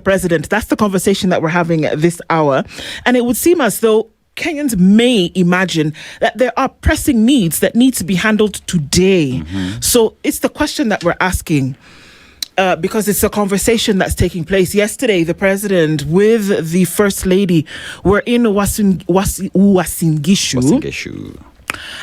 President? That's the conversation that we're having this hour. And it would seem as though Kenyans may imagine that there are pressing needs that need to be handled today. So it's the question that we're asking. Because it's a conversation that's taking place. Yesterday, the president with the first lady were in Uasin Gishu.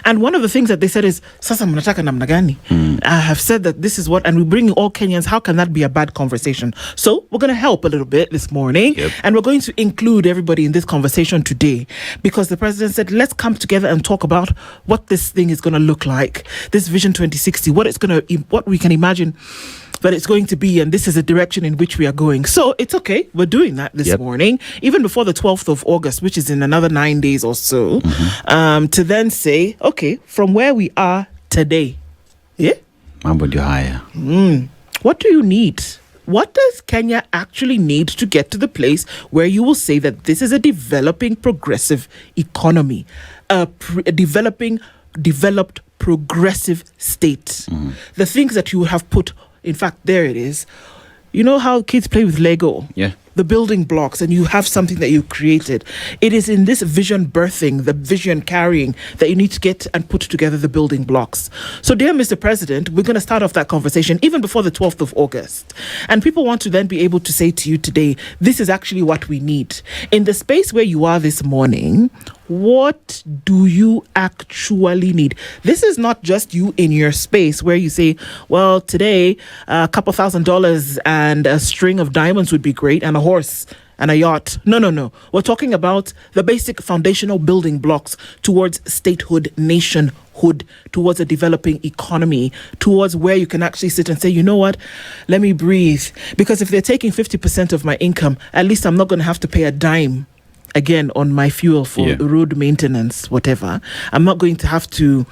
And one of the things that they said is, Sasa mnataka namna gani? I have said that this is what, and we bring all Kenyans. How can that be a bad conversation? So we're going to help a little bit this morning. And we're going to include everybody in this conversation today, because the president said, let's come together and talk about what this thing is going to look like. This Vision 2060, what we can imagine that it's going to be, and this is the direction in which we are going. So it's okay. We're doing that this morning, even before the 12th of August, which is in another 9 days or so, to then say, okay, from where we are today, what do you need? What does Kenya actually need to get to the place where you will say that this is a developing, progressive economy, a developed, progressive state? The things that you have put. In fact, there it is. You know how kids play with Lego? The building blocks, and you have something that you created. It is in this vision birthing, the vision carrying, that you need to get and put together the building blocks. So, dear Mr. President, we're going to start off that conversation even before the 12th of August. And people want to then be able to say to you today, this is actually what we need. In the space where you are this morning, what do you actually need? This is not just you in your space where you say, well, today, a couple $1,000 and a string of diamonds would be great, and a horse and a yacht. No. We're talking about the basic foundational building blocks towards statehood, nationhood, towards a developing economy, towards where you can actually sit and say, you know what, let me breathe. Because if they're taking 50% of my income, at least I'm not going to have to pay a dime again on my fuel for road maintenance, whatever. I'm not going to have to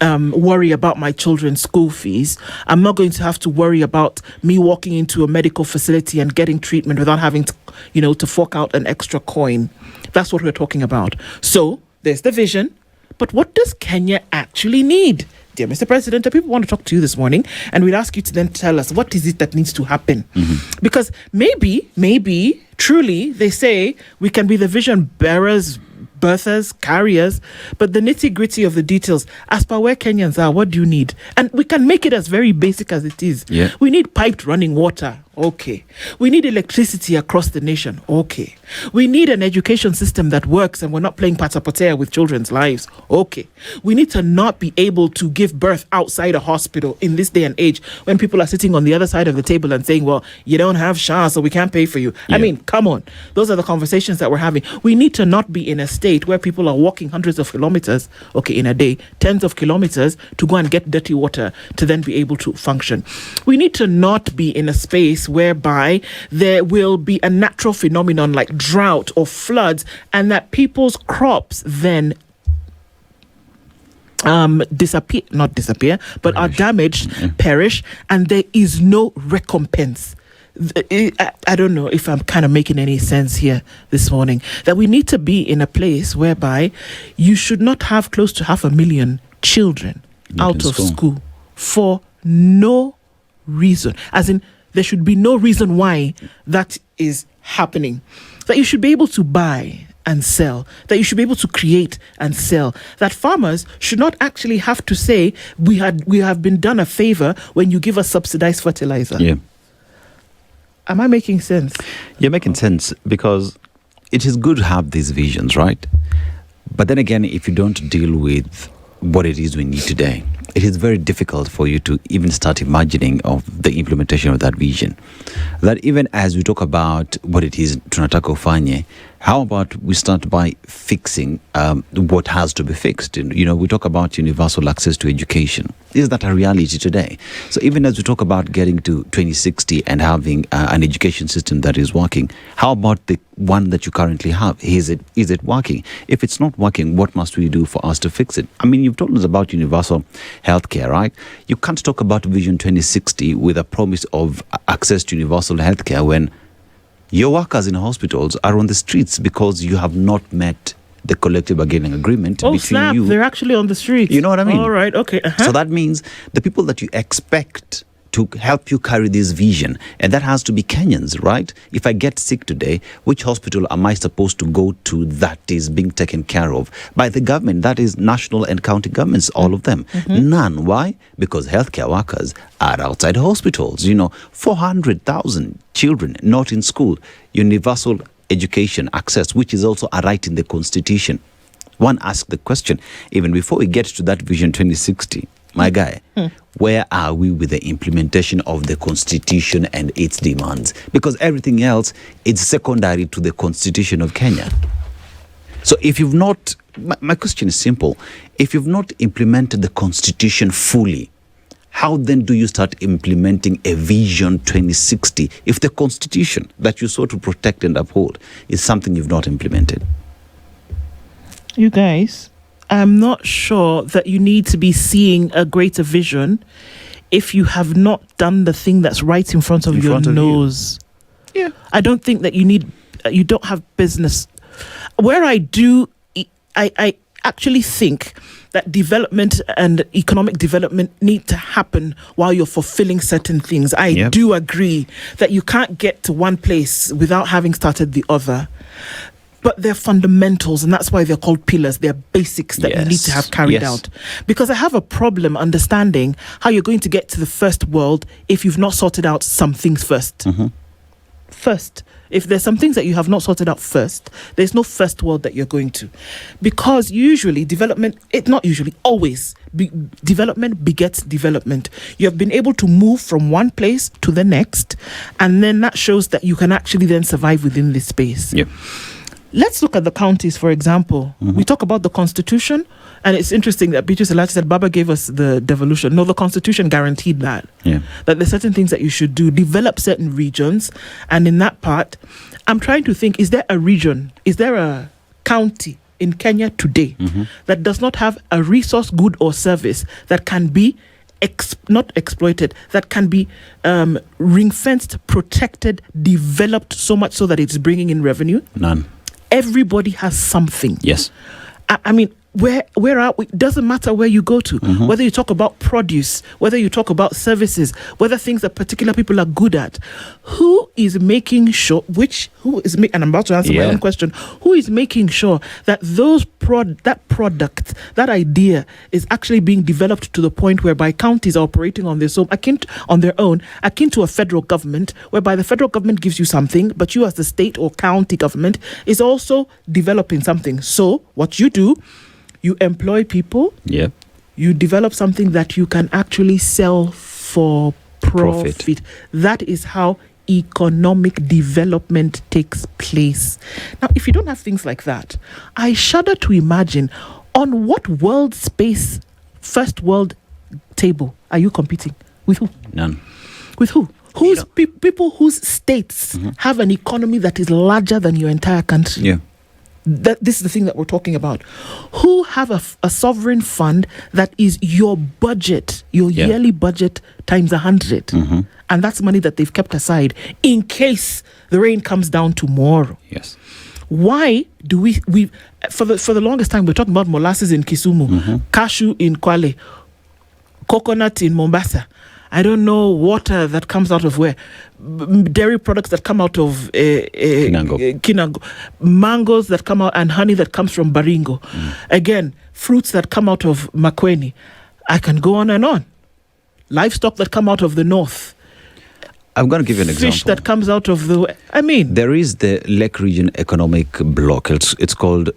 worry about my children's school fees. I'm not going to have to worry about me walking into a medical facility and getting treatment without having to, to fork out an extra coin. That's what we're talking about. So there's the vision, but what does Kenya actually need? Dear Mr. President, people want to talk to you this morning, and we'd ask you to then tell us what is it that needs to happen. Because maybe, truly, they say we can be the vision bearers, birthers, carriers, but the nitty-gritty of the details, as per where Kenyans are, what do you need? And we can make it as very basic as it is. We need piped running water. Okay. We need electricity across the nation. Okay. We need an education system that works and we're not playing patapotea with children's lives. Okay. We need to not be able to give birth outside a hospital in this day and age when people are sitting on the other side of the table and saying, well, you don't have SHA, so we can't pay for you. I mean, come on. Those are the conversations that we're having. We need to not be in a state where people are walking hundreds of kilometers, in a day, tens of kilometers to go and get dirty water to then be able to function. We need to not be in a space whereby there will be a natural phenomenon like drought or floods, and that people's crops then are damaged, perish, and there is no recompense. I don't know if I'm kind of making any sense here this morning, that we need to be in a place whereby you should not have close to 500,000 children out of school for no reason. As in, there should be no reason why that is happening. That you should be able to buy and sell, that you should be able to create and sell, that farmers should not actually have to say, we have been done a favor when you give us subsidized fertilizer. Am I making sense? You're making sense, because it is good to have these visions, right? But then again, if you don't deal with what it is we need today, it is very difficult for you to even start imagining of the implementation of that vision. That even as we talk about what it is tunataka ufanye, how about we start by fixing what has to be fixed? We talk about universal access to education. Is that a reality today? So even as we talk about getting to 2060 and having an education system that is working, how about the one that you currently have? Is it working? If it's not working, what must we do for us to fix it? I mean, you've told us about universal healthcare, right? You can't talk about Vision 2060 with a promise of access to universal healthcare when your workers in hospitals are on the streets because you have not met the collective bargaining agreement between you. They're actually on the streets. You know what I mean? All right, okay. So that means the people that you expect to help you carry this vision. And that has to be Kenyans, right? If I get sick today, which hospital am I supposed to go to that is being taken care of by the government? That is national and county governments, all of them. None. Why? Because healthcare workers are outside hospitals. 400,000 children not in school. Universal education access, which is also a right in the Constitution. One asks the question, even before we get to that Vision 2060, my guy, where are we with the implementation of the Constitution and its demands? Because everything else is secondary to the Constitution of Kenya. So if you've not, my question is simple. If you've not implemented the Constitution fully, how then do you start implementing a Vision 2060 if the Constitution that you sought to protect and uphold is something you've not implemented? You guys, I'm not sure that you need to be seeing a greater vision if you have not done the thing that's right in front of your nose. Yeah. I don't think that you don't have business. Where I do, I actually think that development and economic development need to happen while you're fulfilling certain things. I do agree that you can't get to one place without having started the other. But they're fundamentals, and that's why they're called pillars. They're basics that you need to have carried out. Because I have a problem understanding how you're going to get to the first world if you've not sorted out some things first. First. If there's some things that you have not sorted out first, there's no first world that you're going to. Because usually always, development begets development. You have been able to move from one place to the next, and then that shows that you can actually then survive within this space. Yep. Let's look at the counties, for example. We talk about the Constitution, and it's interesting that Beatrice Elachi said Baba gave us the devolution. No, the Constitution guaranteed that. That there's certain things that you should do, develop certain regions, and in that part, I'm trying to think, is there a region, is there a county in Kenya today that does not have a resource, good or service that can be not exploited, that can be ring-fenced, protected, developed so much so that it's bringing in revenue? None. Everybody has something. Yes. I mean, where are we? It doesn't matter where you go to, whether you talk about produce, whether you talk about services, whether things that particular people are good at. Who is making sure, and I'm about to answer my own question, who is making sure that that product, that idea is actually being developed to the point whereby counties are operating on their own, akin to a federal government, whereby the federal government gives you something, but you as the state or county government is also developing something. So what you do, you employ people. You develop something that you can actually sell for profit. That is how economic development takes place. Now, if you don't have things like that, I shudder to imagine on what world space, first world table are you competing? With who? None. With who? Who's people whose states have an economy that is larger than your entire country? This is the thing that we're talking about. Who have a sovereign fund that is your budget, your yearly budget times 100, and that's money that they've kept aside in case the rain comes down tomorrow. Why do we for the longest time we're talking about molasses in Kisumu, cashew in Kwale, coconut in Mombasa, I don't know, water that comes out of where? Dairy products that come out of Kinango. Mangoes that come out, and honey that comes from Baringo. Again, fruits that come out of Makueni. I can go on and on. Livestock that come out of the north. I'm going to give you an example. Fish that comes out of there is the Lake Region Economic Bloc. It's called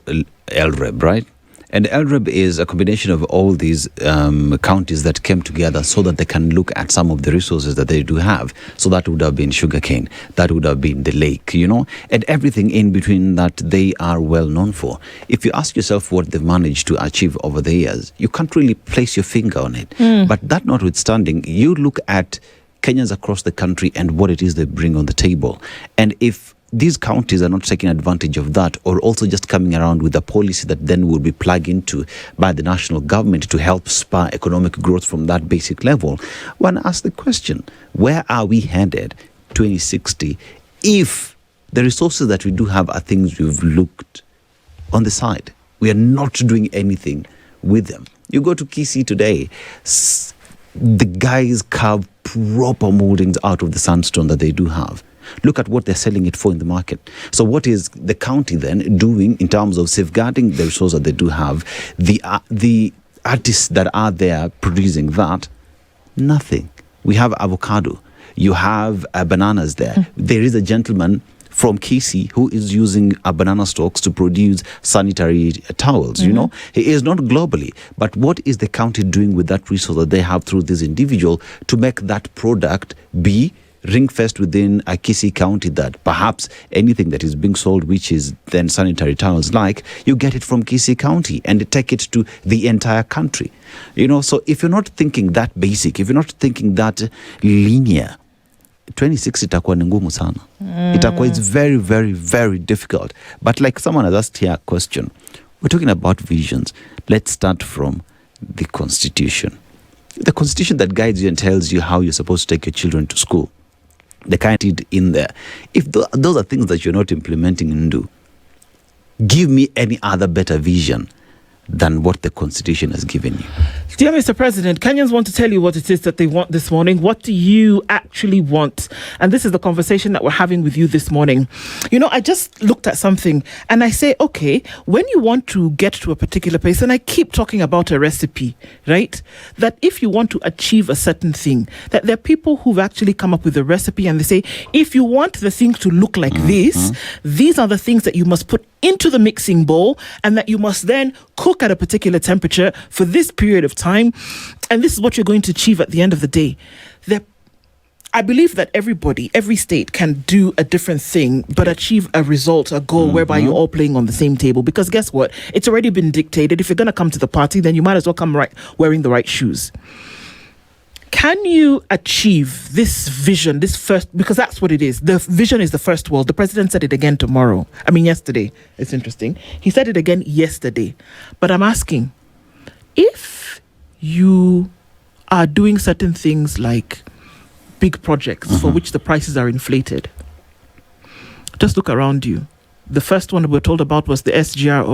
LREB, right? And LREB is a combination of all these counties that came together so that they can look at some of the resources that they do have. So that would have been sugarcane, that would have been the lake, and everything in between that they are well known for. If you ask yourself what they've managed to achieve over the years, you can't really place your finger on it. But that notwithstanding, you look at Kenyans across the country and what it is they bring on the table. And if these counties are not taking advantage of that, or also just coming around with a policy that then will be plugged into by the national government to help spur economic growth from that basic level, one asks the question, where are we headed 2060 if the resources that we do have are things we've looked on the side? We are not doing anything with them. You go to Kisii today, the guys carve proper moldings out of the sandstone that they do have. Look at what they're selling it for in the market. So what is the county then doing in terms of safeguarding the resource that they do have? The artists that are there producing that, nothing. We have avocado. You have bananas there. There is a gentleman from KC who is using banana stalks to produce sanitary towels. You know, he is not globally, but what is the county doing with that resource that they have through this individual to make that product be ring-fenced within a Kisii County, that perhaps anything that is being sold, which is then sanitary towels, like, you get it from Kisii County and take it to the entire country. You know, so if you're not thinking that basic, if you're not thinking that linear, 26 itakuwa ni ngumu sana. Itakuwa, it's very, very, very difficult. But like someone has asked here a question, we're talking about visions. Let's start from the Constitution. The Constitution that guides you and tells you how you're supposed to take your children to school. The kind of in there. If those are things that you're not implementing and do, give me any other better vision than what the Constitution has given you. Dear Mr. President, Kenyans want to tell you what it is that they want this morning. What do you actually want? And this is the conversation that we're having with you this morning. You know, I just looked at something and I say, okay, when you want to get to a particular place, and I keep talking about a recipe, right? That if you want to achieve a certain thing, that there are people who've actually come up with a recipe and they say, if you want the thing to look like this, these are the things that you must put into the mixing bowl and that you must then cook at a particular temperature for this period of time, and this is what you're going to achieve at the end of the day. I believe that every state can do a different thing but achieve a result, a goal whereby you're all playing on the same table, because guess what? It's already been dictated. If you're going to come to the party, then you might as well come wearing the right shoes. Can you achieve this vision, this first, because that's what it is. The vision is the first world. The president said it again yesterday. It's interesting. He said it again yesterday. But I'm asking, if you are doing certain things like big projects for which the prices are inflated, just look around you. The first one we're told about was the SGR,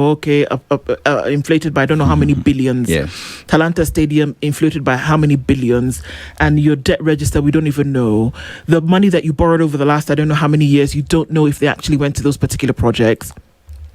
inflated by I don't know how many billions. Yeah. Talanta Stadium inflated by how many billions. And your debt register, we don't even know. The money that you borrowed over the last I don't know how many years, you don't know if they actually went to those particular projects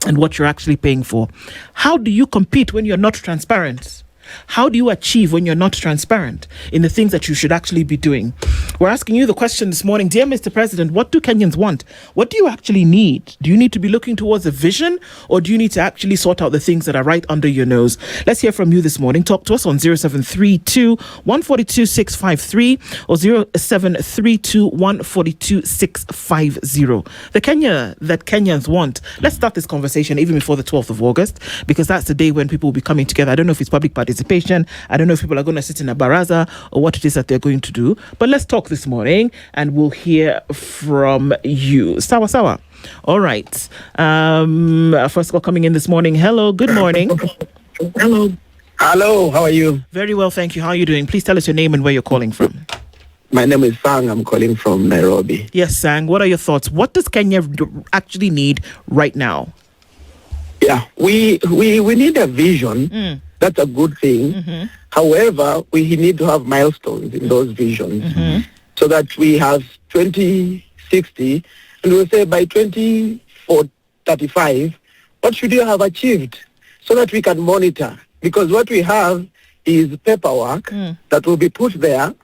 and what you're actually paying for. How do you compete when you're not transparent? How do you achieve when you're not transparent in the things that you should actually be doing? We're asking you the question this morning. Dear Mr. President, what do Kenyans want? What do you actually need? Do you need to be looking towards a vision, or do you need to actually sort out the things that are right under your nose? Let's hear from you this morning. Talk to us on 0732 142 653 or 0732 142 650. The Kenya that Kenyans want. Let's start this conversation even before the 12th of August, because that's the day when people will be coming together. I don't know if it's public participation. I don't know if people are going to sit in a baraza or what it is that they're going to do. But let's talk this morning and we'll hear from you. Sawa. All right. First call coming in this morning. Hello. Good morning. Hello. How are you? Very well, thank you. How are you doing? Please tell us your name and where you're calling from. My name is Sang. I'm calling from Nairobi. Yes, Sang. What are your thoughts? What does Kenya actually need right now? Yeah, we need a vision. That's a good thing. However, we need to have milestones in those visions so that we have 2060 and we'll say by 2035, what should you have achieved so that we can monitor? Because what we have is paperwork that will be put there,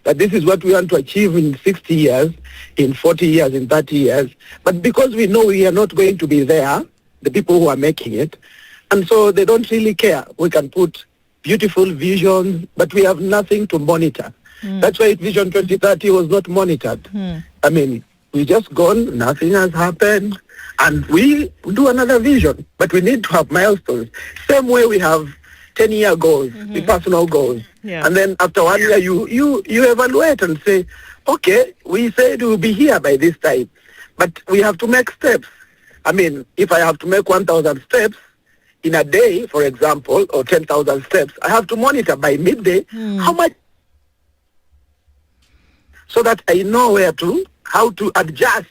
that this is what we want to achieve in 60 years, in 40 years, in 30 years. But because we know we are not going to be there, the people who are making it, and so they don't really care. We can put beautiful visions, but we have nothing to monitor. That's why Vision 2030 was not monitored. I mean, we just gone, nothing has happened, and we do another vision, but we need to have milestones. Same way we have 10-year goals, the personal goals. Yeah. And then after 1 year, you evaluate and say, okay, we said we'll be here by this time, but we have to make steps. I mean, if I have to make 1,000 steps in a day, for example, or 10,000 steps, I have to monitor by midday how much, so that I know how to adjust,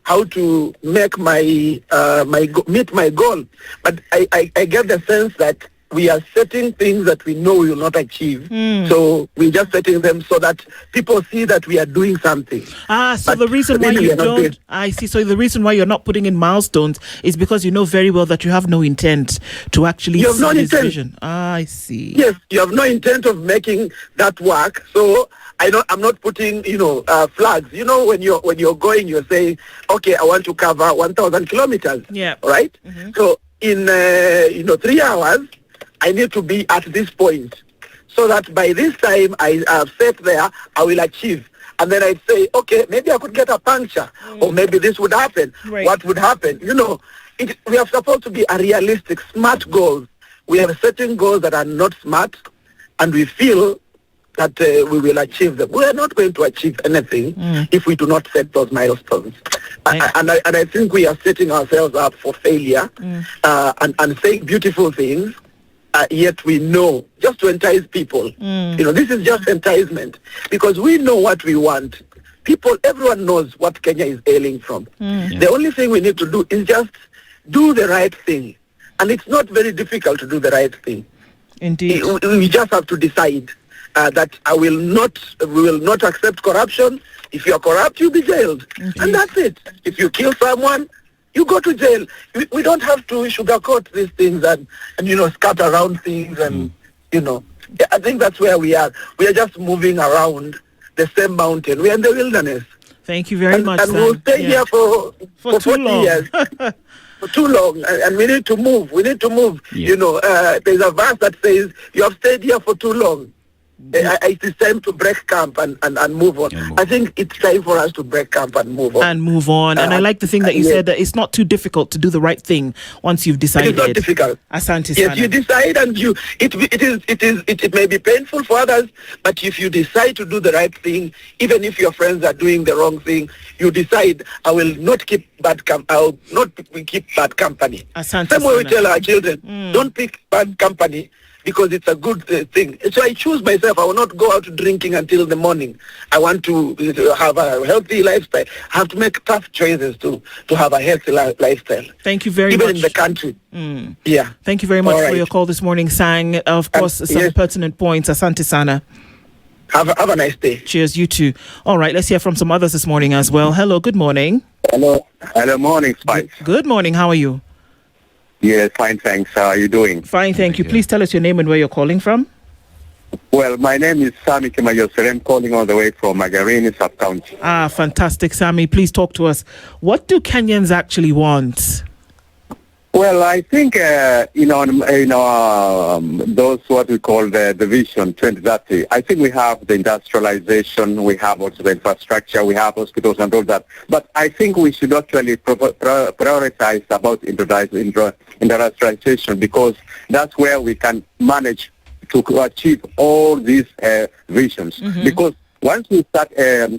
how to make my meet my goal. But I get the sense that we are setting things that we know we will not achieve. So we're just setting them so that people see that we are doing something. So But the reason why really you we are not don't, doing- I see. So the reason why you're not putting in milestones is because you know very well that you have no intent to actually You have see no this intent. vision. I see. Yes, you have no intent of making that work. So I'm not putting, flags. When you're going, you're saying, okay, I want to cover 1,000 kilometers. Yeah. Right. So in 3 hours, I need to be at this point, so that by this time I have set there, I will achieve. And then I'd say, okay, maybe I could get a puncture, or maybe this would happen. Right. What would happen? We are supposed to be a realistic, smart goals. We are setting goals that are not smart, and we feel that we will achieve them. We are not going to achieve anything if we do not set those milestones. And I think we are setting ourselves up for failure and saying beautiful things, yet we know, just to entice people. This is just enticement, because we know what we want. Everyone knows what Kenya is ailing from. The only thing we need to do is just do the right thing. And it's not very difficult to do the right thing. Indeed. We just have to decide that we will not accept corruption. If you are corrupt, you'll be jailed. Indeed. And that's it. If you kill someone, you go to jail. We don't have to sugarcoat these things and scatter around things and, I think that's where we are. We are just moving around the same mountain. We are in the wilderness. Thank you very much, And we'll stay here for too 40 long. years. For too long, and we need to move. We need to move. Yeah. There's a verse that says, you have stayed here for too long. It is time to break camp and move on. I think it's time for us to break camp and move on. And I like the thing that you said, that it's not too difficult to do the right thing once you've decided. It is not difficult. Asante Yes, sana. you decide, and it may be painful for others, but if you decide to do the right thing, even if your friends are doing the wrong thing, you decide, I will not keep bad I'll not keep bad company. Asante Same way we sana. tell our children, don't pick bad company, because it's a good thing. So I choose myself. I will not go out drinking until the morning. I want to have a healthy lifestyle. I have to make tough choices to have a healthy lifestyle. Thank you very Even much. in the country. Yeah. Thank you very much All for right. your call this morning, Sang. Of course, some yes. pertinent points. Asante sana. Have a nice day. Cheers, you too. All right, let's hear from some others this morning as well. Hello, good morning. Hello, morning, Spice. Good morning, how are you? Yeah, fine, thanks. How are you doing? Fine, thank you. Please tell us your name and where you're calling from. Well, my name is Sami Kimayosere. I'm calling all the way from Magarini sub-county. Fantastic, Sammy. Please talk to us. What do Kenyans actually want? Well, I think, those what we call the Vision 2030, I think we have the industrialization, we have also the infrastructure, we have hospitals and all that. But I think we should actually prioritize about industrialization, because that's where we can manage to achieve all these visions. Because once we start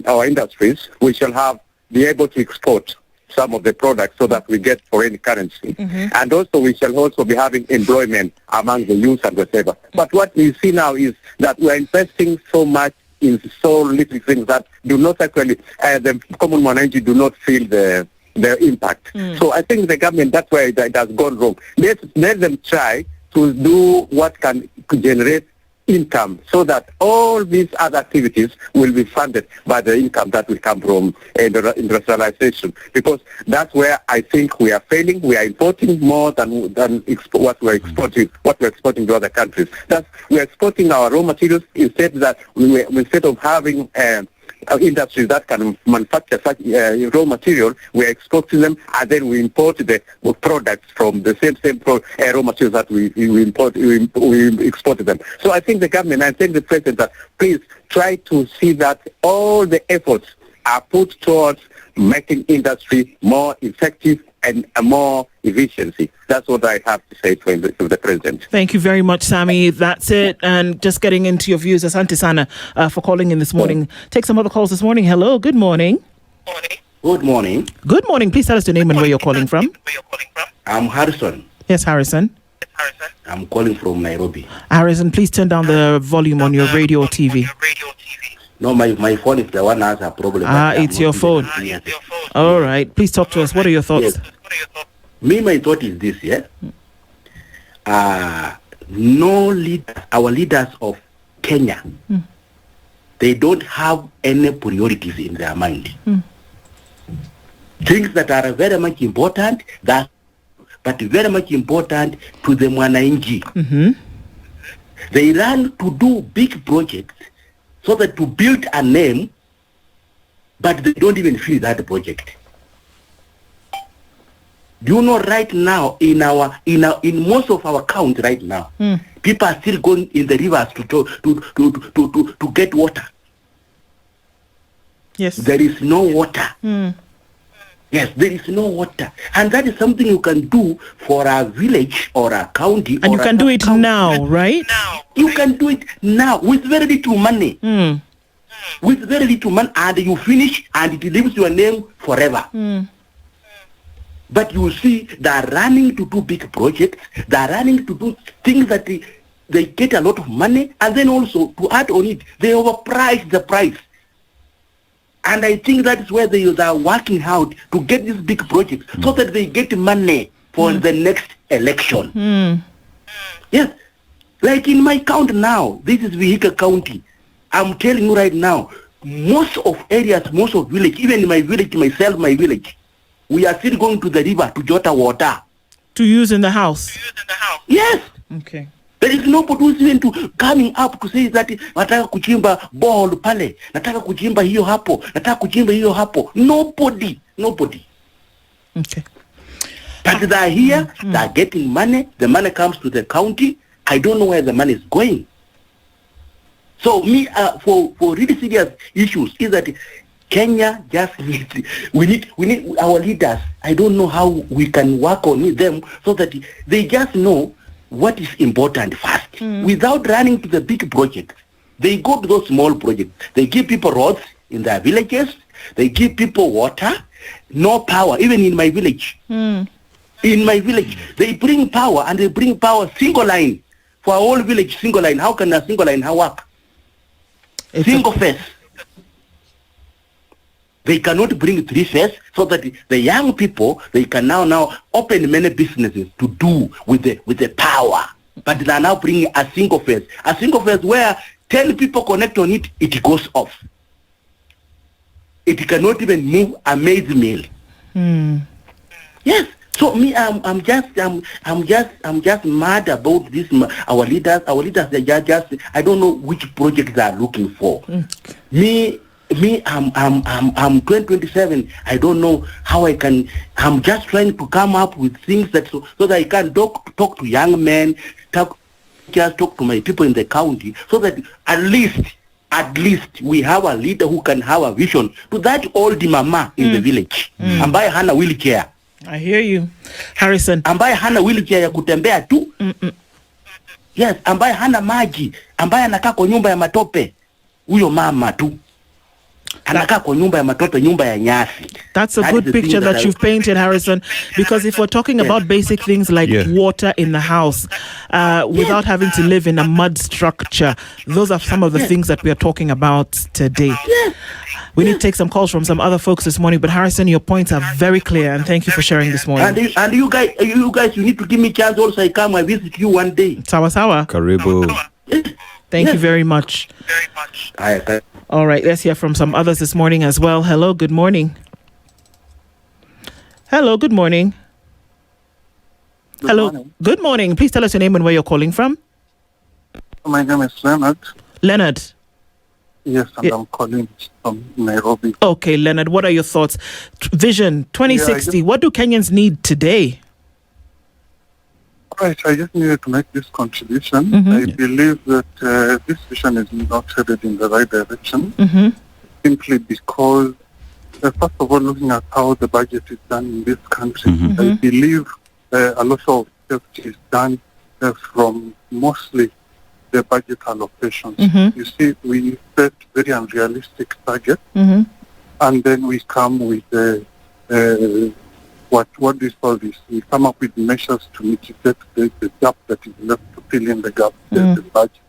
our industries, we shall be able to export some of the products so that we get foreign currency. And also we shall also be having employment among the youth and whatever. But what we see now is that we are investing so much in so little things that do not actually, the common mwananchi do not feel the impact. So I think the government, that's where it has gone wrong. Let them try to do what can generate income, so that all these other activities will be funded by the income that will come from industrialization, because that's where I think we are failing. We are importing more than what we're exporting to other countries. We're exporting our raw materials instead of having industries that can manufacture such raw material. We're exporting them, and then we import the products from the same raw materials that we exported them. So I think the government, I think the president, that please try to see that all the efforts are put towards making industry more effective and more efficiency. That's what I have to say to the president. Thank you very much, Sammy. That's it. And just getting into your views, Asante sana for calling in this morning. Take some other calls this morning. Hello, good morning. Good morning. Good morning. Please tell us your name and where you're calling from. I'm Harrison. Yes, Harrison. I'm calling from Nairobi. Harrison, please turn down the volume on your radio or TV. No, my phone is the one that has a problem. It's your phone. All right. Please talk to us. What are your thoughts? Yes. My thought is this, yeah? no leader, our leaders of Kenya, they don't have any priorities in their mind. Things that are very much important, but very much important to the mwananchi. They run to do big projects so that to build a name, but they don't even feel that project. Do you know right now in most of our county right now, people are still going in the rivers to get water. Yes. There is no water. Yes, there is no water. And that is something you can do for a village or a county. And you can do it now, right? You can do it now with very little money. With very little money, and you finish and it leaves your name forever. But you see, they are running to do big projects. They are running to do things that they get a lot of money. And then also, to add on it, they overprice the price. And I think that's where they are working out to get these big projects so that they get money for the next election. Yes. Like in my county now, this is Vihiga County. I'm telling you right now, most of areas, most of village, even in my village, myself, my village, we are still going to the river to jota water. To use in the house? Yes. Okay. There is nobody who's even to coming up to say that nataka kuchimba ball pale, nataka kuchimba hiyo hapo, nataka kuchimba hiyo hapo. Nobody. Okay. But they are here, they are getting money, the money comes to the county. I don't know where the money is going. So me, for really serious issues is that Kenya just needs, we need our leaders. I don't know how we can work on them so that they just know what is important first. Without running to the big projects, they go to those small projects. They give people roads in their villages. They give people water, no power, even in my village. In my village, they bring power, and they bring power single line. For our whole village, single line. How can a single line work? Single phase. They cannot bring three phase so that the young people, they can now open many businesses to do with the power. But they are now bringing a single phase. A single phase where 10 people connect on it, it goes off. It cannot even move a maize meal. Yes. So me, I'm just mad about this. Our leaders, they just I don't know which project they are looking for. Me, I'm 2027. I don't know how I can. I'm just trying to come up with things that so that I can talk to young men, talk to my people in the county, so that at least we have a leader who can have a vision to that old mama in the village. Ambaye hana wheelchair. I hear you, Harrison. Ambaye hana wheelchair ya kutembea tu. Yes, ambaye hana maji, ambaye anakaa kwa nyumba ya matope. Huyo mama tu. Anakaa kwa nyumba ya matope, nyumba ya nyasi. That's a good picture that you've painted, Harrison, because if we're talking about basic things like water in the house, without having to live in a mud structure, those are some of the things that we are talking about today. We need to take some calls from some other folks this morning, but Harrison, your points are very clear, and thank you for sharing this morning. And you guys, you need to give me chance also. I come, I visit you one day. Sawa sawa. Karibu. Thank you very much. All right, let's hear from some others this morning as well. Hello, good morning. Hello, good morning. Morning. Good morning. Please tell us your name and where you're calling from. My name is Leonard. Leonard. Yes, and I'm calling from Nairobi. Okay, Leonard, what are your thoughts? Vision 2060, what do Kenyans need today? Right, I just needed to make this contribution. I believe that this vision is not headed in the right direction, simply because, first of all, looking at how the budget is done in this country, I believe a lot of safety is done from mostly the budget allocations. You see, we set very unrealistic targets, and then we come with what do you call this? We come up with measures to mitigate the gap that is left, to fill in the gap, the budget.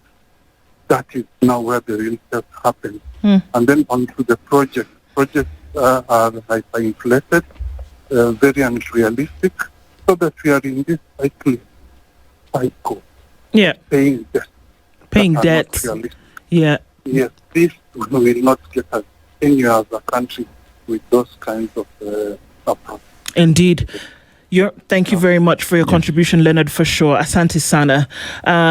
That is now where the real stuff happens. And then onto the project. Projects are hyperinflated, very unrealistic, so that we are in this cycle. Yeah. Paying debt. Paying debt. Yeah. Yes, this will not get us anywhere as a country with those kinds of approach. Indeed. Thank you very much for your contribution, Leonard, for sure. Asante Sana.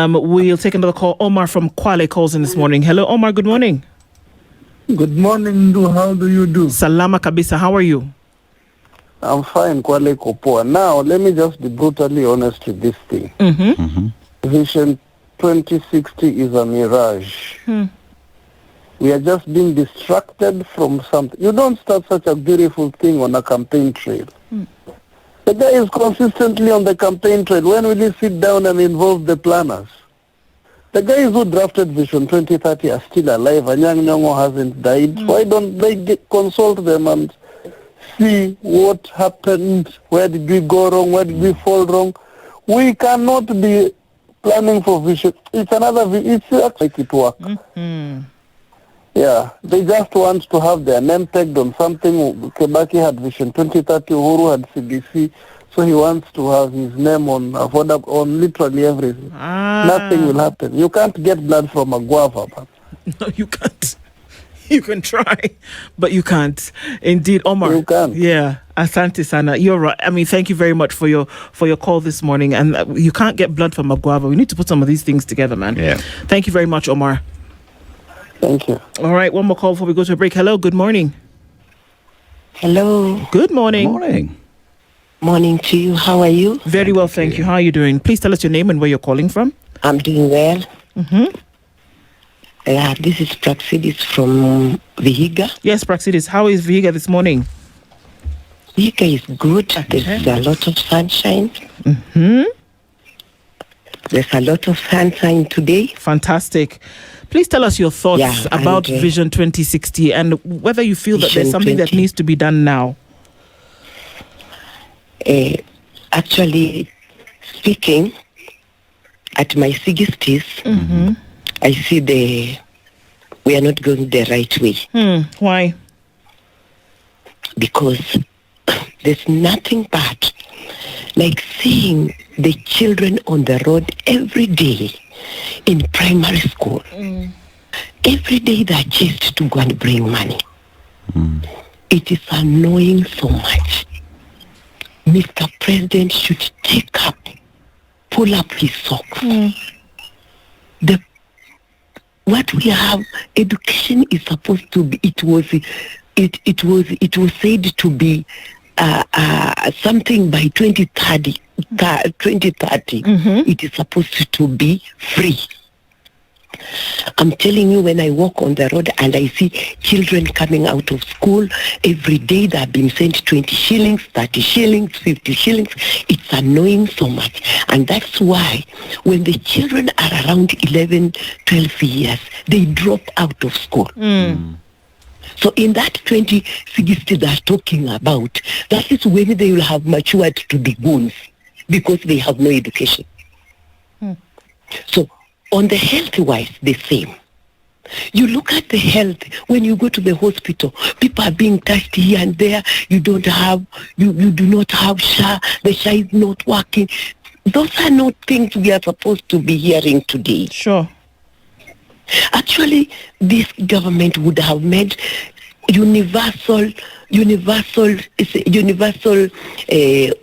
We'll take another call. Omar from Kwale calls in this morning. Hello, Omar. Good morning. Good morning, Ndu. How do you do? Salama kabisa. How are you? I'm fine, Kwale Kopoa. Now, let me just be brutally honest with this thing. Vision 2060 is a mirage. We are just being distracted from something. You don't start such a beautiful thing on a campaign trail. The guy is consistently on the campaign trail. When will he sit down and involve the planners? The guys who drafted Vision 2030 are still alive. Anyang' Nyong'o hasn't died. Why don't they consult them and see what happened? Where did we go wrong? Where did we fall wrong? We cannot be planning for vision. It's actually make it work. Yeah, they just want to have their name tagged on something. Kebaki had Vision 2030, Uhuru had CBC, so he wants to have his name on literally everything. Nothing will happen. You can't get blood from a guava, man. No, you can't. You can try, but you can't. Indeed, Omar. You can. Yeah, Asante Sana. You're right. I mean, thank you very much for your call this morning. And you can't get blood from a guava. We need to put some of these things together, man. Yeah. Thank you very much, Omar. Thank you. All right, one more call before we go to a break. Hello, good morning. Hello. Good morning. Morning. Morning to you. How are you? Very well, thank you. How are you doing? Please tell us your name and where you're calling from. I'm doing well. This is Praxidis from Vihiga. Yes, Praxidis. How is Vihiga this morning? Vihiga is good. There's a lot of sunshine. There's a lot of sunshine today. Fantastic. Please tell us your thoughts about Vision 2060 and whether you feel that there's something that needs to be done now. Actually, speaking, at my 60s, I see we are not going the right way. Why? Because there's nothing bad like seeing the children on the road every day in primary school. Every day they're chased to go and bring money. It is annoying so much. Mr. President should pull up his socks. What we have, education is supposed to be. It was said to be something by 2030. 2030, it is supposed to be free. I'm telling you, when I walk on the road and I see children coming out of school every day, they have been sent 20 shillings, 30 shillings, 50 shillings. It's annoying so much. And that's why when the children are around 11, 12 years, they drop out of school. So in that 2060 they're talking about, that is when they will have matured to be goons because they have no education. So on the health-wise, the same. You look at the health, when you go to the hospital, people are being touched here and there. You do not have SHA, the SHA is not working. Those are not things we are supposed to be hearing today. Sure. Actually, this government would have made universal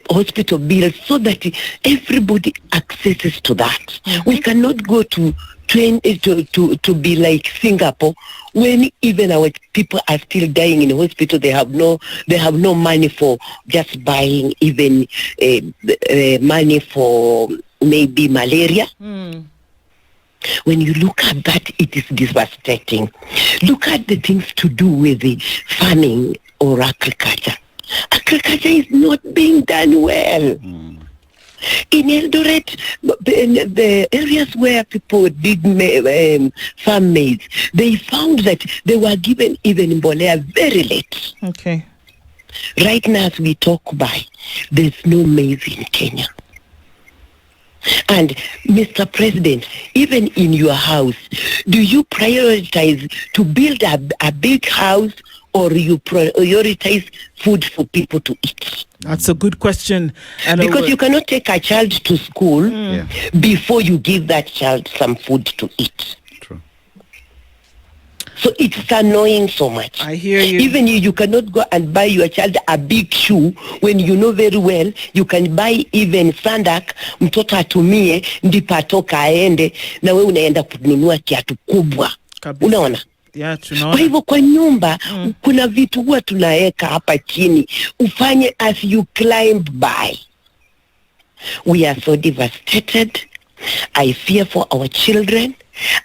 hospital bills so that everybody accesses to that. We cannot go to be like Singapore when even our people are still dying in the hospital. They have no money for just buying even money for maybe malaria. When you look at that, it is devastating. Look at the things to do with the farming or agriculture. Agriculture is not being done well. In Eldoret, the areas where people did farm maize, they found that they were given even mbolea very late. Okay. Right now, as we talk by, there's no maize in Kenya. And Mr. President, even in your house, do you prioritize to build a big house or you prioritize food for people to eat? That's a good question. Because you cannot take a child to school before you give that child some food to eat. True. So it's annoying so much. I hear you. Even you cannot go and buy your child a big shoe when you know very well you can buy even sandak mtoto atumie ndipo atoka aende na wewe unaenda kununua kiatu kubwa. Unaona? Yeah, tunaona. Kwa hivyo kwa nyumba kuna vitu huwa tunaweka hapa chini ufanye as you climb by. We are so devastated. I fear for our children.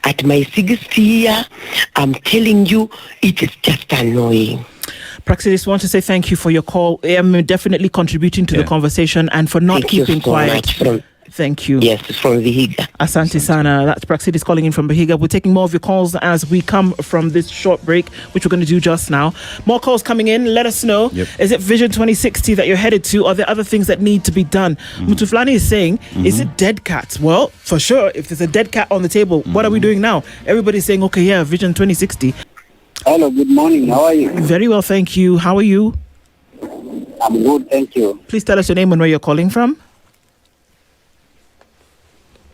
At my 60th year, I'm telling you, it is just annoying. Praxis, want to say thank you for your call. I'm definitely contributing to the conversation and for not keeping quiet. Thank you. Yes, it's from Vihiga. Asante sana. That's Praxis calling in from Vihiga. We're taking more of your calls as we come from this short break, which we're going to do just now. More calls coming in. Let us know. Is it Vision 2060 that you're headed to? Are there other things that need to be done? Mutuflani is saying, is it dead cats? Well, for sure, if there's a dead cat on the table, what are we doing now? Everybody's saying, okay, yeah, Vision 2060. Hello, good morning. How are you? Very well, thank you. How are you? I'm good, thank you. Please tell us your name and where you're calling from.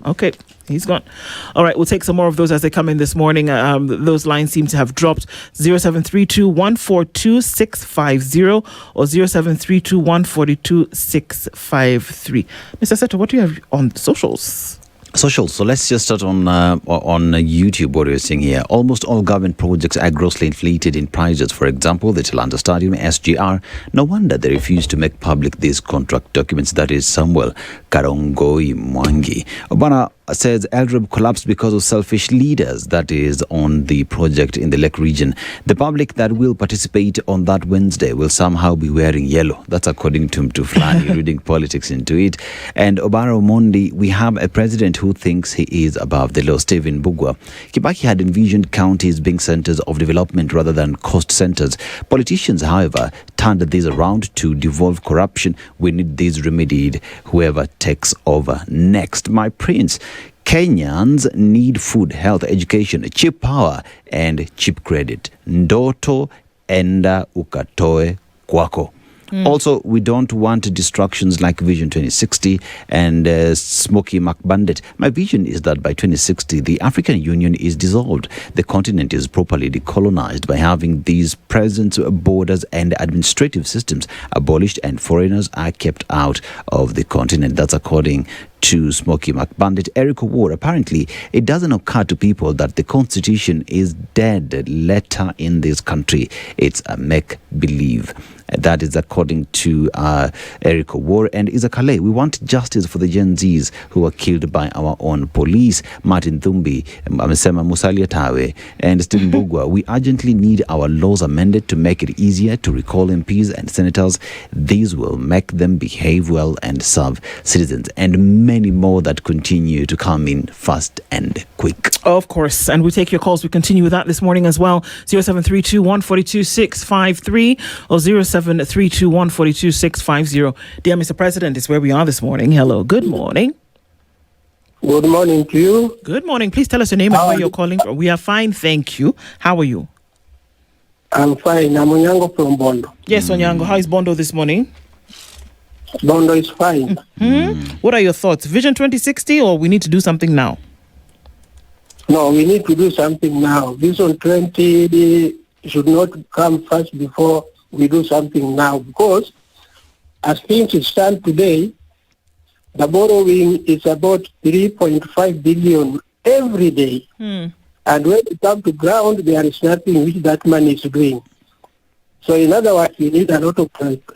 Okay, he's gone. All right, we'll take some more of those as they come in this morning. Those lines seem to have dropped. 0732142650 or 0732142653. Mr. Seto, what do you have on socials? Social. So let's just start on YouTube. What we're seeing here: almost all government projects are grossly inflated in prices. For example, the Talanta Stadium, SGR. No wonder they refuse to make public these contract documents. That is Samuel Karongoi Mwangi. Obana says Eldred collapsed because of selfish leaders. That is on the project in the Lake region. The public that will participate on that Wednesday will somehow be wearing yellow. That's according to Mtuflani, reading politics into it. And Obara Omondi, we have a president who thinks he is above the law. Stephen Bugwa. Kibaki had envisioned counties being centers of development rather than cost centers. Politicians, however, turned this around to devolve corruption. We need this remedied, whoever takes over next. My prince. Kenyans need food, health, education, cheap power, and cheap credit. Ndoto enda ukatoe kwako. Also, we don't want distractions like Vision 2060 and Smoky McBandit. My vision is that by 2060, the African Union is dissolved. The continent is properly decolonized by having these presence, borders, and administrative systems abolished, and foreigners are kept out of the continent. That's according to Smoky McBandit. Eric Ward, apparently it doesn't occur to people that the constitution is dead letter in this country. It's a make-believe. That is according to Eric Ward and Isakale. We want justice for the Gen Zs who were killed by our own police. Martin Thumbi, Amesema Musalia Tawe, and Stephen Bugwa. We urgently need our laws amended to make it easier to recall MPs and senators. These will make them behave well and serve citizens. And many more that continue to come in fast and quick. Of course. And we take your calls. We continue with that this morning as well. 0732142653 or 0732142650. Dear Mr. President, is where we are this morning. Hello. Good morning. Good morning to you. Good morning. Please tell us your name and where you're calling from. We are fine, thank you. How are you? I'm fine. I'm Onyango from Bondo. Yes, Onyango. How is Bondo this morning? Bondo is fine. What are your thoughts? Vision 2060 or we need to do something now? No, we need to do something now. Vision 20 should not come first before we do something now, because as things stand today, the borrowing is about 3.5 billion every day. And when it comes to ground, there is nothing which that money is doing. So in other words, we need a lot of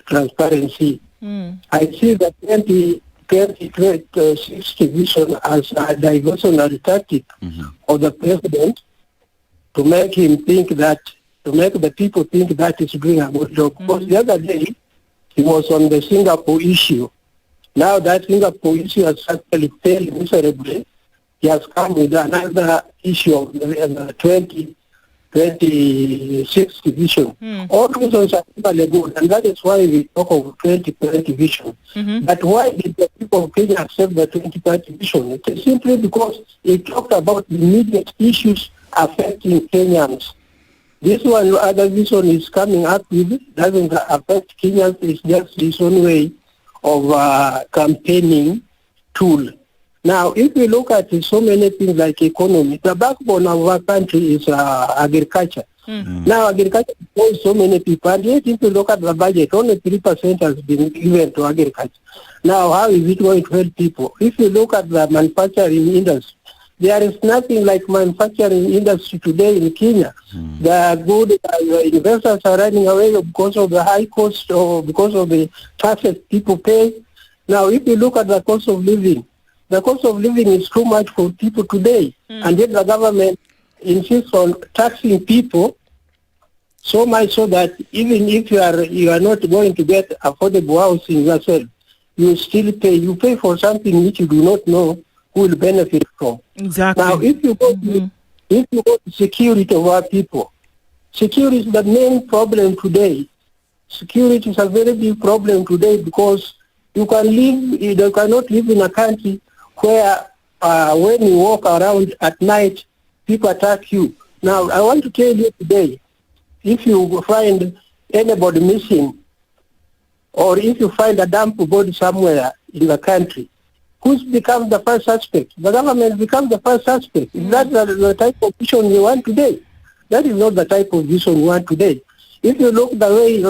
transparency. I see the 2060 vision as a diversionary tactic of the president to make him think that, to make the people think that he's doing a good job. Because the other day, he was on the Singapore issue. Now that Singapore issue has actually failed miserably. He has come with another issue of the 2026 vision. All visions are equally good, and that is why we talk of 2030 vision. But why did the people of Kenya accept the 2030 vision? It is simply because it talked about immediate issues affecting Kenyans. This one, other vision is coming up with, doesn't affect Kenyans. It's just this one way of campaigning tool. Now, if we look at so many things like economy, the backbone of our country is agriculture. Now, agriculture employs so many people, and yet if you look at the budget, only 3% has been given to agriculture. Now, how is it going to help people? If you look at the manufacturing industry, there is nothing like manufacturing industry today in Kenya. The good investors are running away because of the high cost or because of the taxes people pay. Now, if you look at the cost of living is too much for people today, and yet the government insists on taxing people so much so that even if you are not going to get affordable housing yourself, you still pay. You pay for something which you do not know who will benefit from. Exactly. Now, if you go to security of our people, security is the main problem today. Security is a very big problem today because you cannot live in a country where when you walk around at night, people attack you. Now, I want to tell you today, if you find anybody missing, or if you find a dump body somewhere in the country, who becomes the first suspect? The government becomes the first suspect. Is that the type of vision we want today? That is not the type of vision we want today. If you look the way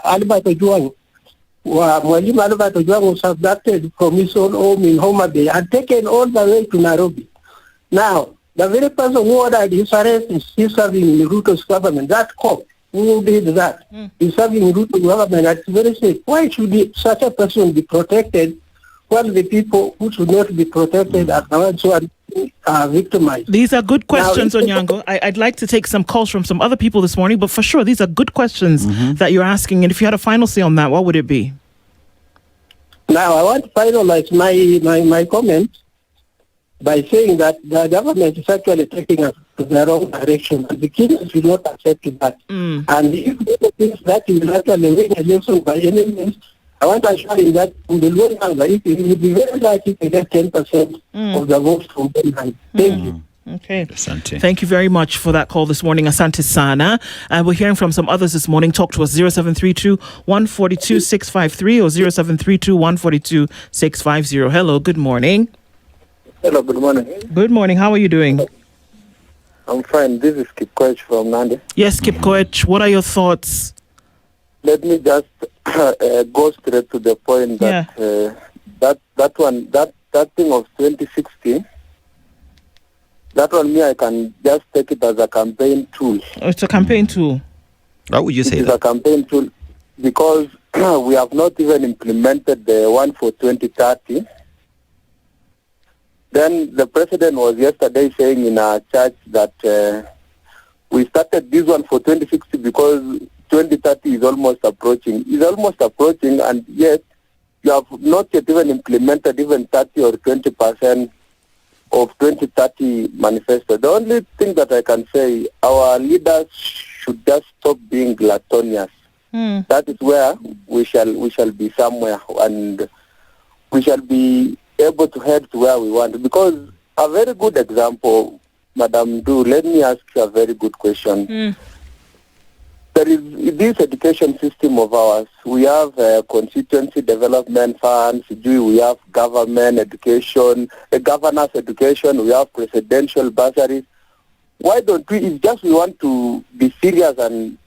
Albert Ojwang was abducted from his own home in Homa Bay and taken all the way to Nairobi. Now, the very person who ordered his arrest is still serving in Ruto's government. That cop who did that is serving in Ruto's government. That's very safe. Why should such a person be protected while the people who should not be protected are the ones who are victimized? These are good questions, Onyango. I'd like to take some calls from some other people this morning, but for sure, these are good questions that you're asking. And if you had a final say on that, what would it be? Now, I want to finalize my comment by saying that the government is actually taking us to the wrong direction, and the Kenyans will not accept that. And if they think that you will actually win election by any means, I want to assure you that in the long run, it will be very likely to get 10% of the votes from Benham. Thank you. Okay. Thank you very much for that call this morning, Asante Sana. And we're hearing from some others this morning. Talk to us 0732 142 653 or 0732 142 650. Hello, good morning. Hello, good morning. Good morning. How are you doing? I'm fine. This is Kip Koech from Nandi. Yes, Kip Koech. What are your thoughts? Let me just go straight to the point that that thing of 2016, that one, I can just take it as a campaign tool. Oh, it's a campaign tool. Why would you say that? It's a campaign tool because we have not even implemented the one for 2030. Then the president was yesterday saying in our church that we started this one for 2060 because 2030 is almost approaching. It's almost approaching, and yet you have not yet even implemented even 30 or 20% of 2030 manifesto. The only thing that I can say, our leaders should just stop being gluttonous. That is where we shall be somewhere, and we shall be able to head to where we want. Because a very good example, Madam Du, let me ask you a very good question. There is this education system of ours. We have constituency development funds, we have government education, governor's education, we have presidential bursaries. Why don't we, it's just we want to be serious and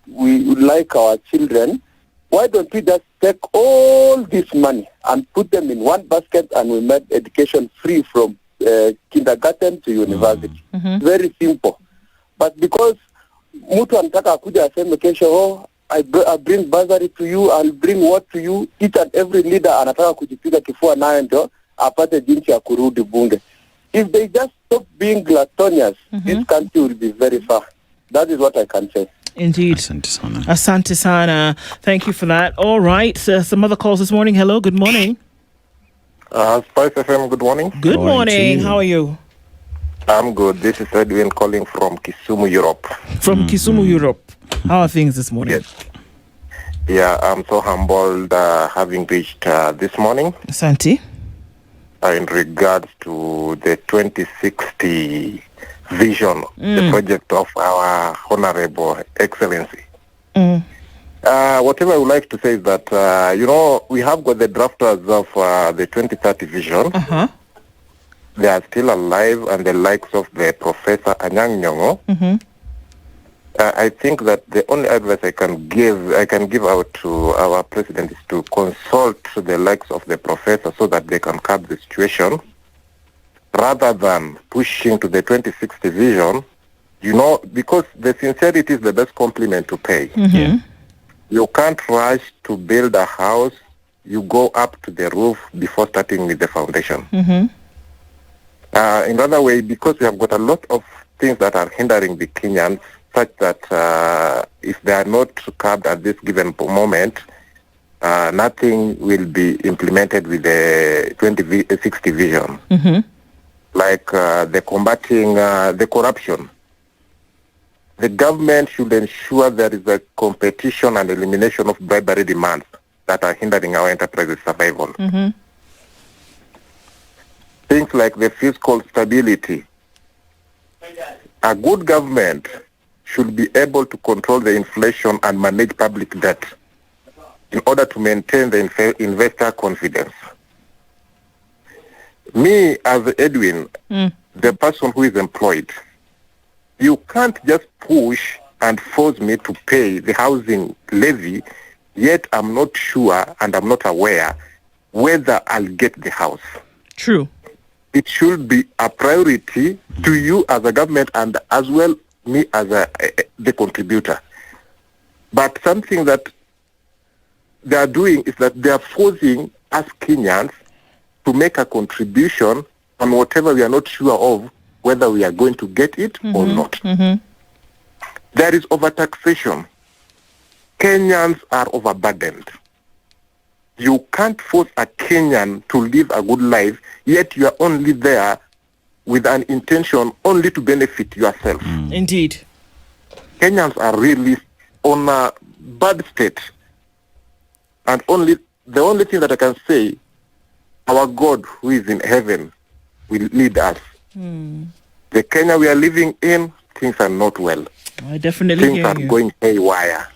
we would like our children, why don't we just take all this money and put them in one basket and we make education free from kindergarten to university? Very simple. But because mtu anataka kuja aseme kesho, I bring bursary to you, I'll bring what to you, each and every leader anataka kujipiga kifua naye ndio apate jinsi ya kurudi bunge. If they just stop being gluttonous, this country will be very far. That is what I can say. Indeed. Asante Sana. Thank you for that. All right. Some other calls this morning. Hello. Good morning. SpiceFM, good morning. Good morning. How are you? I'm good. This is Edwin calling from Kisumu, Europe. From Kisumu, Europe. How are things this morning? Yes. Yeah, I'm so humbled having reached this morning. Asante. In regards to the 2060 vision, the project of our Honorable Excellency. Whatever I would like to say is that, we have got the drafters of the 2030 vision. They are still alive, and the likes of the Professor Anyang' Nyong'o. I think that the only advice I can give out to our president is to consult the likes of the professor so that they can curb the situation, rather than pushing to the 2060 vision, because the sincerity is the best compliment to pay. You can't rush to build a house. You go up to the roof before starting with the foundation. In another way, because we have got a lot of things that are hindering the Kenyans, such that if they are not curbed at this given moment, nothing will be implemented with the 2060 vision. Like the combating the corruption. The government should ensure there is a competition and elimination of bribery demands that are hindering our enterprises' survival. Things like the fiscal stability. A good government should be able to control the inflation and manage public debt in order to maintain the investor confidence. Me, as Edwin, the person who is employed, you can't just push and force me to pay the housing levy, yet I'm not sure and I'm not aware whether I'll get the house. True. It should be a priority to you as a government and as well me as the contributor. But something that they are doing is that they are forcing us Kenyans to make a contribution on whatever we are not sure of, whether we are going to get it or not. There is overtaxation. Kenyans are overburdened. You can't force a Kenyan to live a good life, yet you are only there with an intention only to benefit yourself. Indeed. Kenyans are really on a bad state. And the only thing that I can say, our God who is in heaven will lead us. The Kenya we are living in, things are not well. I definitely things are going haywire.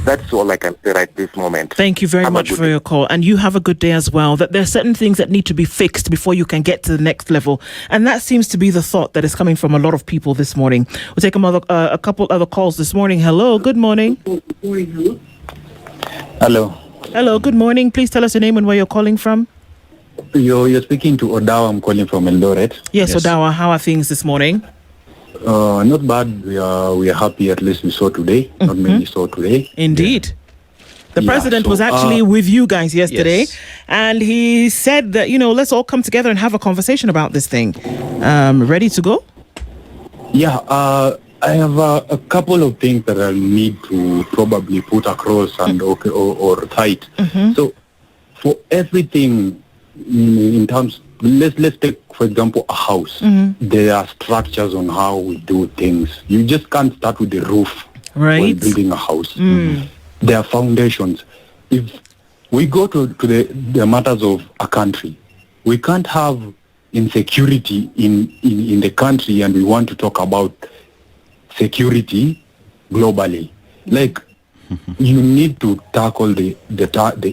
That's all I can say right this moment. Thank you very much for your call. And you have a good day as well. That there are certain things that need to be fixed before you can get to the next level. And that seems to be the thought that is coming from a lot of people this morning. We'll take a couple other calls this morning. Hello, good morning. Hello. Hello, good morning. Please tell us your name and where you're calling from. You're speaking to Odawa. I'm calling from Eldoret. Yes, Odawa. How are things this morning? Not bad. We are happy. At least we saw today. Not many saw today. Indeed. The president was actually with you guys yesterday, and he said that, let's all come together and have a conversation about this thing. Ready to go? Yeah. I have a couple of things that I need to probably put across and or cite. So for everything in terms, let's take, for example, a house. There are structures on how we do things. You just can't start with the roof when building a house. There are foundations. If we go to the matters of a country, we can't have insecurity in the country and we want to talk about security globally. Like, you need to tackle the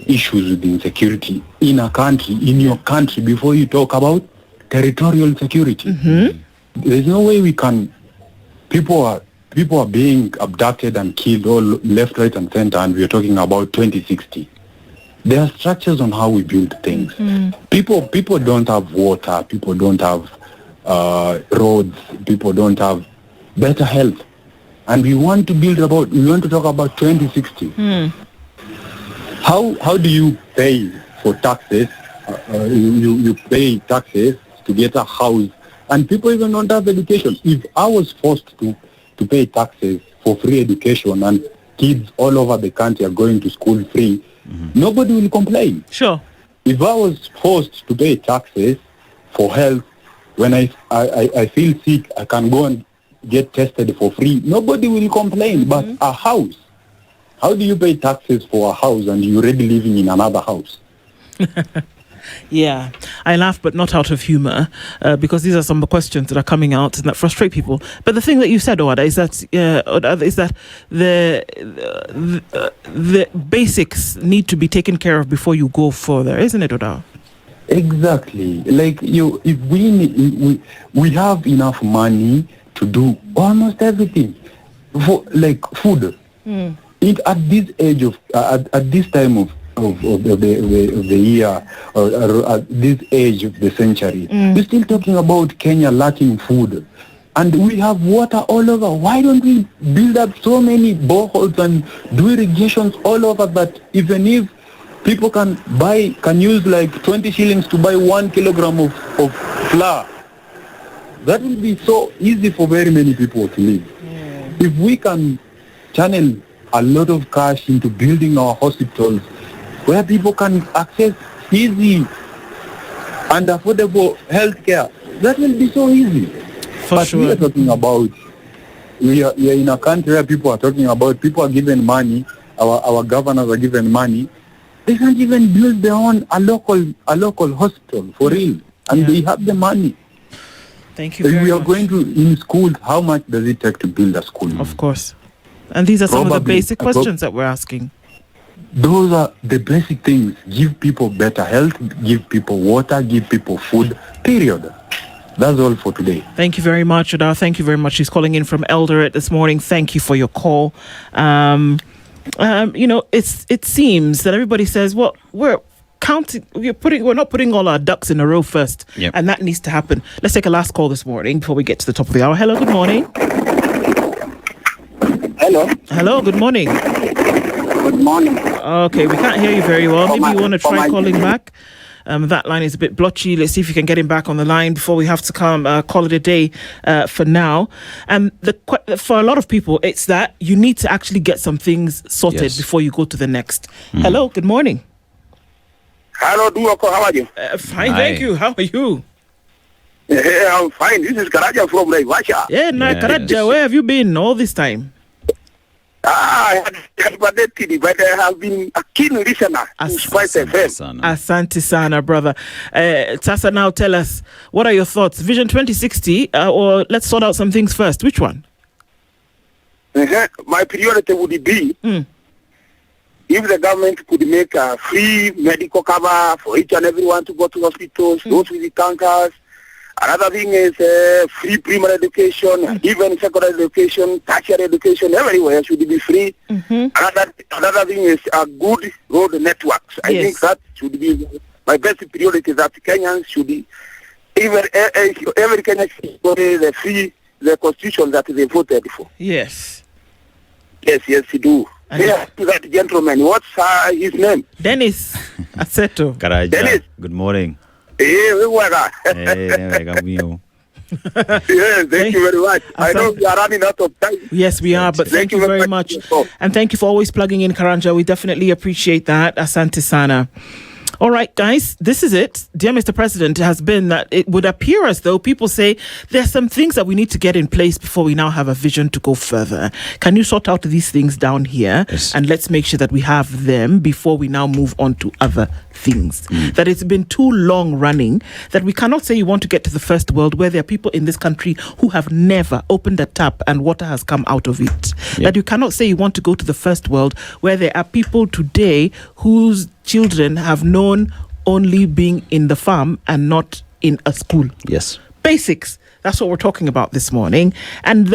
issues with insecurity in a country, in your country, before you talk about territorial security. There's no way we can. People are being abducted and killed all left, right, and center, and we're talking about 2060. There are structures on how we build things. People don't have water. People don't have roads. People don't have better health. And we want to talk about 2060. How do you pay for taxes? You pay taxes to get a house, and people even don't have education. If I was forced to pay taxes for free education and kids all over the country are going to school free, nobody will complain. Sure. If I was forced to pay taxes for health, when I feel sick, I can go and get tested for free, nobody will complain. But a house, how do you pay taxes for a house and you're already living in another house? Yeah, I laugh, but not out of humor, because these are some of the questions that are coming out and that frustrate people. But the thing that you said, Owada, is that the basics need to be taken care of before you go further, isn't it, Oda? Exactly. Like if we have enough money to do almost everything, for like food. At this age of at this time of the year, or at this age of the century, we're still talking about Kenya lacking food, and we have water all over. Why don't we build up so many boreholes and do irrigations all over that even if people can use like 20 shillings to buy 1 kilogram of flour, that will be so easy for very many people to live. If we can channel a lot of cash into building our hospitals where people can access easy and affordable health care, that will be so easy. We are talking about, we are in a country where people are given money, our governors are given money. They can't even build their own a local hospital for real, and they have the money. Thank you very much. We are going to, in schools, how much does it take to build a school? Of course. And these are some of the basic questions that we're asking. Those are the basic things. Give people better health, give people water, give people food, period. That's all for today. Thank you very much, Oda. Thank you very much. She's calling in from Eldoret this morning. Thank you for your call. It seems that everybody says, well, we're not putting all our ducks in a row first. Yep. And that needs to happen. Let's take a last call this morning before we get to the top of the hour. Hello, good morning. Hello, good morning. Good morning. Okay, we can't hear you very well. Maybe you want to try calling back. That line is a bit blotchy. Let's see if you can get him back on the line before we have to call it a day for now. For a lot of people, it's that you need to actually get some things sorted before you go to the next. Hello, good morning. Hello, Duoko, how are you? Fine, thank you. How are you? Yeah, I'm fine. This is Karaja from Russia. Yeah, Karaja, where have you been all this time? I had but I have been a keen listener to SpiceFM. Asante sana, brother. Tasa, now tell us, what are your thoughts? Vision 2060, or let's sort out some things first. Which one? My priority would be if the government could make a free medical cover for each and everyone to go to hospitals, those with the cancers. Another thing is free primary education, even secondary education, tertiary education, everywhere should be free. Another thing is a good road networks. I think that should be my best priority, that Kenyans should be, every Kenyan should go the constitution that they voted for. Yes. Yes, you do. To that gentleman, what's his name? Dennis Aseto. Karaja, Dennis. good morning. Yes, thank you very much. I know we are running out of time. Yes, we are, but thank you very much. And thank you for always plugging in, Karanja. We definitely appreciate that. Asante sana. All right, guys, this is it. Dear Mr. President, has been that it would appear as though people say there's some things that we need to get in place before we now have a vision to go further. Can you sort out these things down here? Yes. And let's make sure that we have them before we now move on to other things. That it's been too long running, that we cannot say you want to get to the first world where there are people in this country who have never opened a tap and water has come out of it. That you cannot say you want to go to the first world where there are people today whose children have known only being in the farm and not in a school. Yes. Basics. That's what we're talking about this morning. And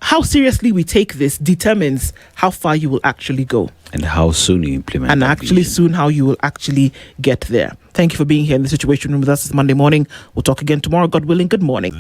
how seriously we take this determines how far you will actually go. And how soon you implement And that actually vision. soon how you will actually get there. Thank you for being here in the Situation Room with us this Monday morning. We'll talk again tomorrow, God willing. Good morning.